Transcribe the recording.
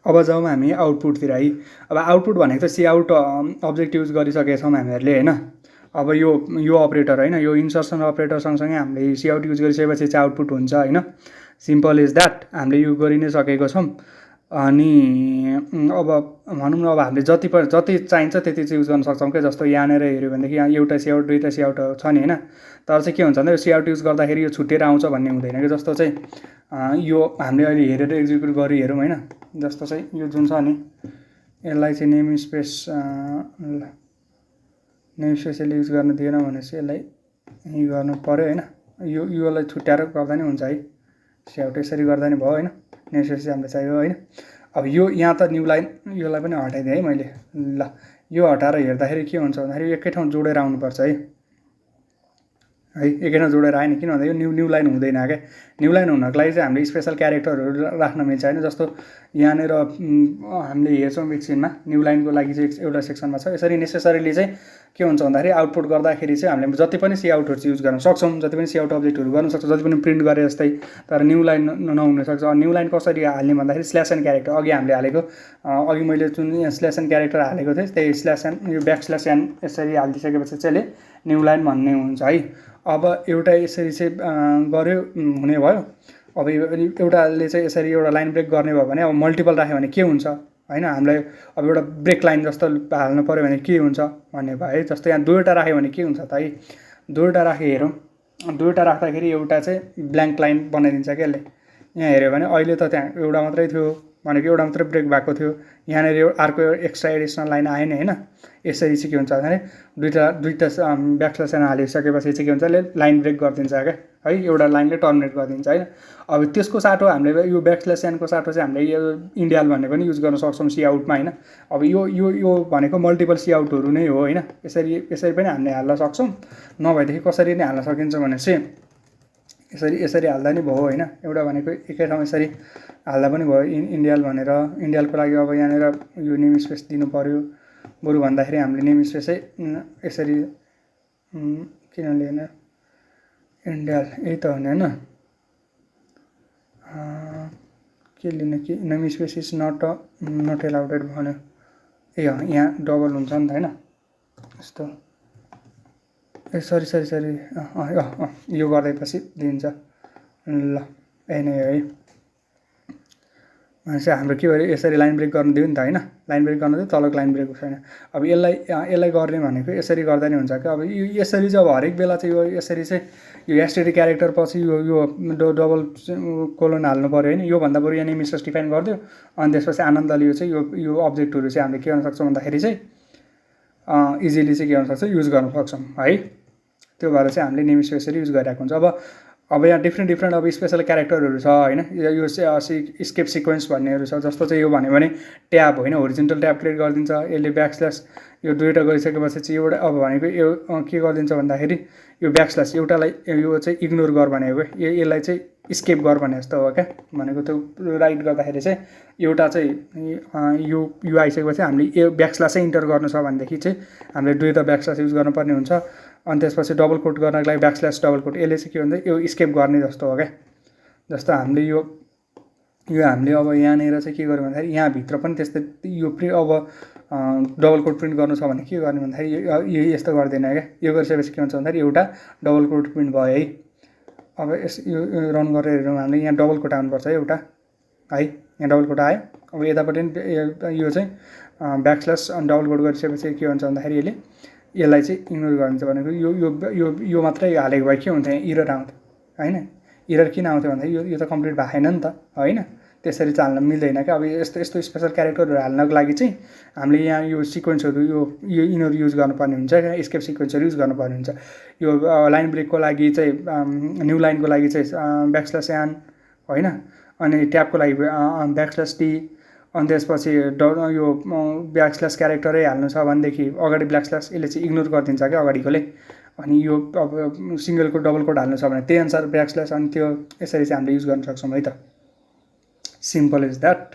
अब जाउँ हामी आउटपुटतिर है। अब आउटपुट भनेको त सिआउट अब्जेक्ट युज गरिसकेका छौँ हामीहरूले होइन। अब यो अपरेटर होइन, यो इन्सर्सन अपरेटर सँगसँगै हामीले सिआउट युज गरिसकेपछि चाहिँ आउटपुट हुन्छ होइन। सिम्पल इज द्याट, हामीले युज गरि नै सकेको छौँ। अनि अब भनौँ न, अब हामीले जति चाहिन्छ त्यति चाहिँ युज गर्न सक्छौँ क्या। जस्तो यहाँनिर हेऱ्यो भनेदेखि यहाँ एउटा सिआउट दुईवटा सिआउट छ नि होइन। तर चाहिँ के हुन्छ भन्दा यो सिआउट युज गर्दाखेरि यो छुट्टिएर आउँछ भन्ने हुँदैन कि। जस्तो चाहिँ यो हामीले अहिले हेरेर एक्जिक्युट गरी हेरौँ होइन। जस्तो चाहिँ यो जुन छ नि, यसलाई चाहिँ नेम स्पेस यसले युज गर्न दिएन भने चाहिँ यसलाई यहीँ गर्नु पऱ्यो होइन। योलाई छुट्याएर गर्दा नि हुन्छ है। सिआउट यसरी गर्दा नि भयो होइन। नेम स्पेस चाहिँ हामीलाई चाहियो होइन। अब यो यहाँ त न्यू लाइन, योलाई पनि हटाइदिएँ है मैले। ल यो हटाएर हेर्दाखेरि के हुन्छ भन्दाखेरि एकै ठाउँ जोडेर आउनुपर्छ है। एकै ठाउँ जोडेर आएन, किन भन्दा यो न्यू लाइन हुँदैन क्या। न्यू लाइन हुनको लागि चाहिँ हामीले स्पेसल क्यारेक्टरहरू राख्न मिल्छ होइन। जस्तो यहाँनिर हामीले हेर्छौँ एकछिनमा, न्यू लाइनको लागि चाहिँ एउटा सेक्सनमा छ। यसरी नेसेसरीली चाहिँ के हुन्छ भन्दाखेरि आउटपुट गर्दाखेरि चाहिँ हामीले जति पनि सिआउटहरू चाहिँ युज गर्न सक्छौँ, जति पनि सिआउट अब्जेक्टहरू गर्न सक्छौँ, जति पनि प्रिन्ट गरे जस्तै। तर न्यू लाइन नहुनसक्छ। न्यू लाइन कसरी हाल्ने भन्दाखेरि स्ल्यास एन क्यारेक्टर अघि हामीले हालेको, अघि मैले जुन स्ल्यास एन क्यारेक्टर हालेको थिएँ त्यही स्ल्यास एन, यो ब्याक स्ल्यास एन यसरी हालिदिइसकेपछि चाहिँ यसले न्यू लाइन भन्ने हुन्छ है। अब एउटा यसरी चाहिँ गऱ्यो हुने भयो। अब एउटाले चाहिँ यसरी एउटा लाइन ब्रेक गर्ने भयो भने, अब मल्टिपल राख्यो भने के हुन्छ होइन। हामीलाई अब एउटा ब्रेक लाइन जस्तो हाल्नु पऱ्यो भने के हुन्छ भन्ने भयो है। जस्तो यहाँ दुईवटा राख्यो भने के हुन्छ त है। दुईवटा राखेँ हेरौँ, दुईवटा राख्दाखेरि एउटा चाहिँ ब्ल्याङ्क लाइन बनाइदिन्छ क्या यसले। यहाँ हेऱ्यो भने अहिले त त्यहाँ एउटा मात्रै थियो भनेको, एउटा मात्रै ब्रेक भएको थियो। यहाँनिर अर्को एक्स्ट्रा एडिसनल लाइन आएन होइन। यसरी चाहिँ के हुन्छ भन्दाखेरि दुईवटा ब्याकस्ल्यास एन हालिसकेपछि चाहिँ के हुन्छ, यसले लाइन ब्रेक गरिदिन्छ क्या है। एउटा लाइनले टर्मिनेट गरिदिन्छ होइन। अब त्यसको साटो हामीले यो ब्याकस्ल्यास एनको साटो चाहिँ हामीले यो इन्डियल भन्ने पनि युज गर्न सक्छौँ सिआउटमा होइन। अब यो भनेको मल्टिपल सिआउटहरू नै हो होइन। यसरी पनि हामीले हाल्न सक्छौँ। नभएदेखि कसरी नै हाल्न सकिन्छ भने चाहिँ यसरी हाल्दा नि भयो होइन। एउटा भनेको एकै ठाउँ यसरी हाल्दा पनि भयो इन्डियल भनेर। इन्डियलको लागि अब यहाँनिर यो नेम स्पेस दिनु पऱ्यो। बरु भन्दाखेरि हामीले नेम स्पेसै यसरी किन लिएन, इन्डियल यही त हुने होइन। के लिने कि नेम स्पेस इज नट एलाउडेड भन्यो। ए यहाँ डबल हुन्छ नि त होइन। यस्तो सरी यो गर्दैपछि दिन्छ। ल नै है भनेपछि हाम्रो के भयो, यसरी लाइन ब्रेक गर्नु दियो नि त होइन। लाइन ब्रेक गर्नु दियो, तलको लाइन ब्रेक छैन। अब यसलाई गर्ने भनेको यसरी गर्दा नि हुन्छ क्या। अब यसरी चाहिँ अब हरेक बेला चाहिँ यो यसरी चाहिँ यो एसटिडी क्यारेक्टर पछि यो डबल कोलन हाल्नु पऱ्यो होइन। योभन्दा बरु यहाँ नेम स्पेस डिफाइन गरिदियो। अनि त्यसपछि आनन्दले यो चाहिँ यो अब्जेक्टहरू चाहिँ हामीले के गर्न सक्छौँ भन्दाखेरि चाहिँ इजिली चाहिँ के गर्न सक्छौँ, युज गर्न सक्छौँ है। त्यो भएर चाहिँ हामीले नेम स्पेसरी युज गरिरहेको हुन्छ। अब यहाँ डिफ्रेन्ट अब स्पेसल क्यारेक्टरहरू छ होइन। यो स्केप सिक्वेन्स भन्नेहरू छ। जस्तो चाहिँ यो भन्यो भने ट्याब होइन, होरिजेन्टल ट्याब क्रिएट गरिदिन्छ यसले। ब्याकस्ल्यास यो दुईवटा गरिसकेपछि चाहिँ एउटा अब भनेको यो के गरिदिन्छ भन्दाखेरि यो ब्याकस्ल्यास एउटालाई यो चाहिँ इग्नोर गर भनेको, यसलाई चाहिँ स्केप गर भने जस्तो हो क्या भनेको। त्यो राइट गर्दाखेरि चाहिँ एउटा चाहिँ यो आइसकेपछि हामीले यो ब्याकस्ल्यासै इन्टर गर्नु छ भनेदेखि चाहिँ हामीले दुईवटा ब्याकस्ल्यास युज गर्नुपर्ने हुन्छ। अनि त्यसपछि डबल कोट गर्नको लागि ब्याकस्ल्यास डबल कोट, यसले चाहिँ के भन्छ यो स्केप गर्ने जस्तो हो क्या। जस्तो हामीले यो हामीले अब यहाँनिर चाहिँ के गर्यो भन्दाखेरि यहाँभित्र पनि त्यस्तै यो अब डबल कोट प्रिन्ट गर्नु छ भने के गर्ने भन्दाखेरि यो यस्तो गर्दैन क्या। यो गरिसकेपछि के हुन्छ भन्दाखेरि एउटा डबल कोट प्रिन्ट भयो है। अब यो रन गरेर हेरौँ, हामीले यहाँ डबल कोट आउनुपर्छ है एउटा है। यहाँ डबल कोट आयो। अब यतापट्टि यो चाहिँ ब्याकस्ल्यास अनि डबल कोट गरिसकेपछि के हुन्छ भन्दाखेरि यसलाई चाहिँ इग्नोर गरिन्छ भनेको यो मात्रै हालेको भए के हुन्थ्यो, इरर आउँथ्यो होइन। इरर किन आउँथ्यो भन्दाखेरि यो त कम्प्लिट भएन नि त होइन। त्यसरी चाहिँ हाल्न मिल्दैन क्या। अब यस्तो स्पेसल क्यारेक्टरहरू हाल्नको लागि चाहिँ हामीले यहाँ यो सिक्वेन्सहरू यो यिनीहरू युज गर्नुपर्ने हुन्छ क्या। स्केप सिक्वेन्सहरू युज गर्नुपर्ने हुन्छ। यो लाइन ब्रेकको लागि चाहिँ न्यू लाइनको लागि चाहिँ ब्याकस्ल्यास एन होइन। अनि ट्याबको लागि ब्याकस्ल्यास टी। अनि त्यसपछि यो ब्याकस्ल्यास क्यारेक्टरै हाल्नु छ भनेदेखि अगाडि ब्याकस्ल्यास यसले चाहिँ इग्नोर गरिदिन्छ क्या अगाडिकोले। अनि यो अब सिङ्गलको डबल कोट हाल्नु छ भने त्यही अनुसार ब्याकस्ल्यास, अनि त्यो यसरी चाहिँ हामीले युज गर्न सक्छौँ है त। Simple is that.